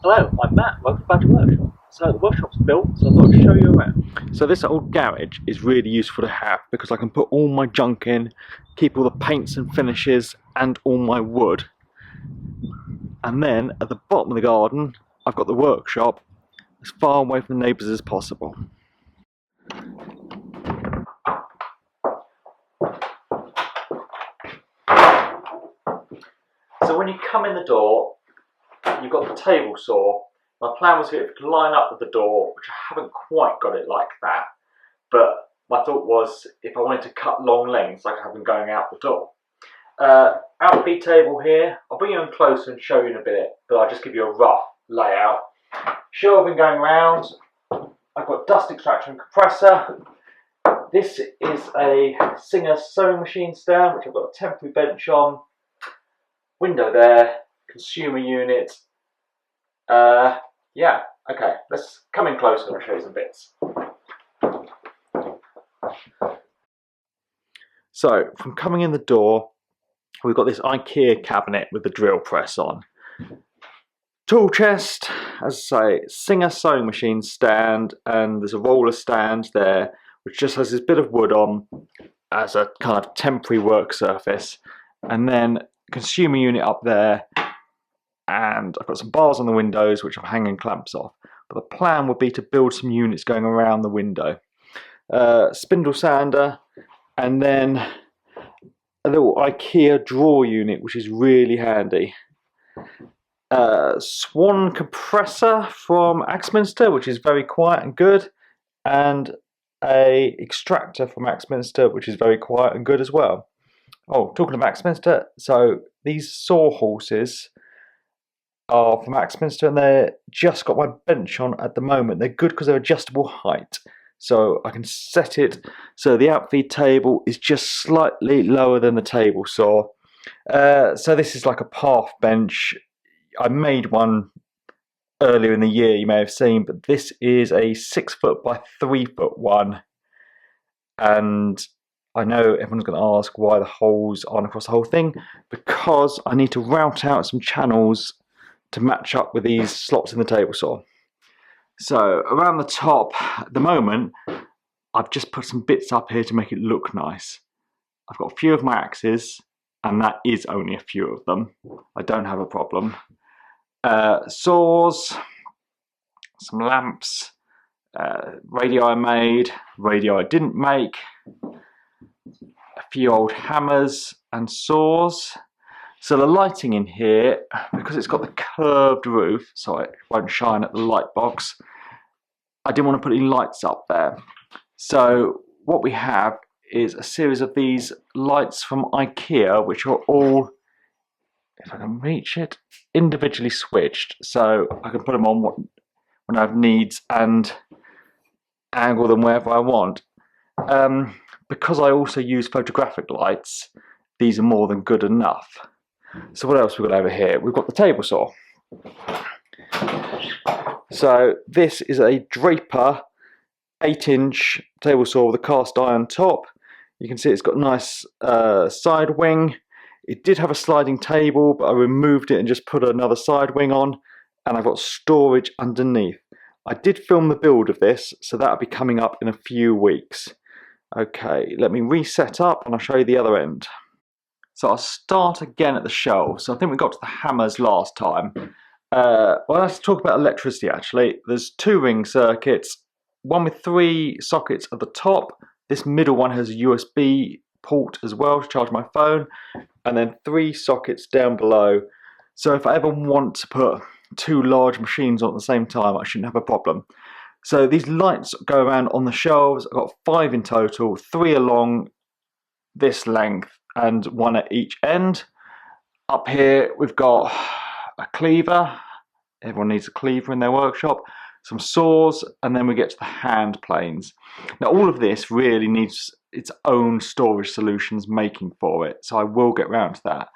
Hello, I'm Matt. Welcome back to the workshop. So the workshop's built, so I thought I'd show you around. So this old garage is really useful to have because I can put all my junk in, keep all the paints and finishes and all my wood. And then at the bottom of the garden, I've got the workshop as far away from the neighbours as possible. So when you come in the door, you've got the table saw. My plan was for it to line up with the door, which I haven't quite got it like that. But my thought was, if I wanted to cut long lengths, I could have them going out the door. Outfeed table here. I'll bring you in closer and show you in a bit, but I'll just give you a rough layout. Shelving going round. I've got dust extractor and compressor. This is a Singer sewing machine stand, which I've got a temporary bench on. Window there. Consumer unit. Yeah, okay, let's come in closer and I'll show you some bits. So, from coming in the door, we've got this IKEA cabinet with the drill press on. Tool chest, as I say, Singer sewing machine stand, and there's a roller stand there, which just has this bit of wood on as a kind of temporary work surface. And then consumer unit up there, and I've got some bars on the windows which I'm hanging clamps off. But the plan would be to build some units going around the window. Spindle sander, and then a little IKEA drawer unit, which is really handy. Swan compressor from Axminster, which is very quiet and good, and a extractor from Axminster, which is very quiet and good as well. Oh, talking of Axminster, so these sawhorses are from Axminster, and they're just got my bench on at the moment. They're good because they're adjustable height, so I can set it so the outfeed table is just slightly lower than the table saw. So this is like a path bench. I made one earlier in the year, you may have seen, but this is a 6 foot by 3 foot one, and I know everyone's going to ask why the holes aren't across the whole thing, because I need to route out some channels to match up with these slots in the table saw. So around the top, at the moment, I've just put some bits up here to make it look nice. I've got a few of my axes, and that is only a few of them. I don't have a problem. Saws, some lamps, radio I made, radio I didn't make, a few old hammers and saws. So the lighting in here, because it's got the curved roof, so it won't shine at the light box, I didn't want to put any lights up there. So what we have is a series of these lights from IKEA, which are all, if I can reach it, individually switched. So I can put them on when I have needs and angle them wherever I want. Because I also use photographic lights, these are more than good enough. So what else we've got over here? We've got the table saw. So this is a Draper 8-inch table saw with a cast iron top. You can see it's got a nice side wing. It did have a sliding table, but I removed it and just put another side wing on, and I've got storage underneath. I did film the build of this, so that'll be coming up in a few weeks. Okay, let me reset up and I'll show you the other end. So I'll start again at the shelves. So I think we got to the hammers last time. Well, let's talk about electricity actually. There's 2 ring circuits, one with 3 sockets at the top. This middle one has a USB port as well to charge my phone, and then 3 sockets down below. So if I ever want to put 2 large machines on at the same time, I shouldn't have a problem. So these lights go around on the shelves. I've got 5 in total, 3 along this length and 1 at each end. Up here we've got a cleaver. Everyone needs a cleaver in their workshop. Some saws, and then we get to the hand planes. Now all of this really needs its own storage solutions making for it, so I will get round to that.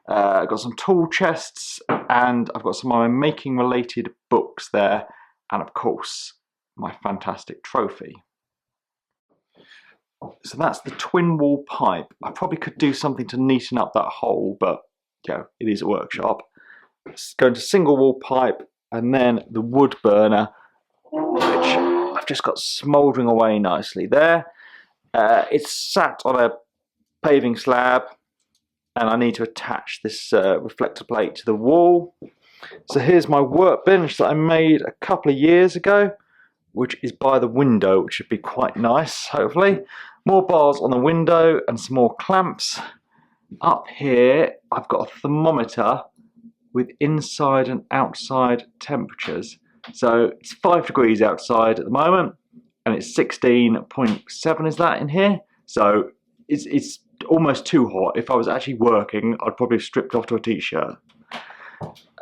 I've got some tool chests, and I've got some of my making related books there, and of course my fantastic trophy. So that's the twin wall pipe. I probably could do something to neaten up that hole, but you know, it is a workshop. It's going to single wall pipe and then the wood burner, which I've just got smouldering away nicely there. It's sat on a paving slab, and I need to attach this reflector plate to the wall. So here's my workbench that I made a couple of years ago, which is by the window, which should be quite nice, hopefully. More bars on the window and some more clamps. Up here, I've got a thermometer with inside and outside temperatures. So it's 5 degrees outside at the moment, and it's 16.7 is that in here. So it's almost too hot. If I was actually working, I'd probably have stripped off to a t-shirt.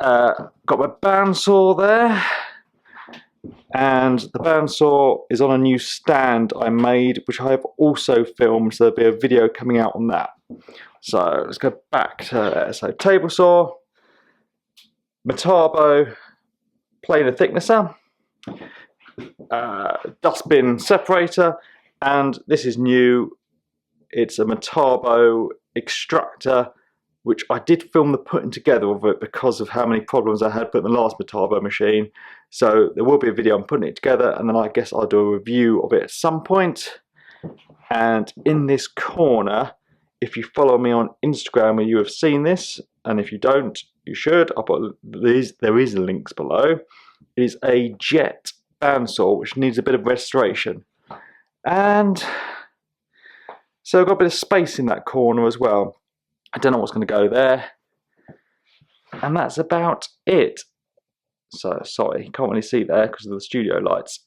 Got my bandsaw there, and the bandsaw is on a new stand I made, which I have also filmed, so there'll be a video coming out on that. So let's go back to there. So table saw, Metabo planer thicknesser, dustbin separator, and this is new. It's a Metabo extractor, which I did film the putting together of it because of how many problems I had putting the last Metabo machine. So there will be a video on putting it together, and then I guess I'll do a review of it at some point. And in this corner, if you follow me on Instagram, you have seen this, and if you don't, you should. I'll put there is links below. It is a jet bandsaw which needs a bit of restoration, and so I've got a bit of space in that corner as well. I don't know what's going to go there, and that's about it. So sorry, you can't really see there because of the studio lights.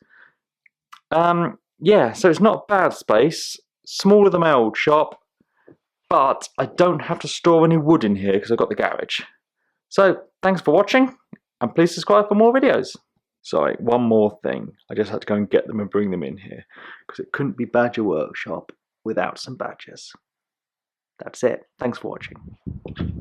Yeah, so it's not a bad space, smaller than my old shop, but I don't have to store any wood in here because I've got the garage. So thanks for watching, and please subscribe for more videos. Sorry, one more thing. I just had to go and get them and bring them in here because it couldn't be Badger Workshop without some badgers. That's it. Thanks for watching.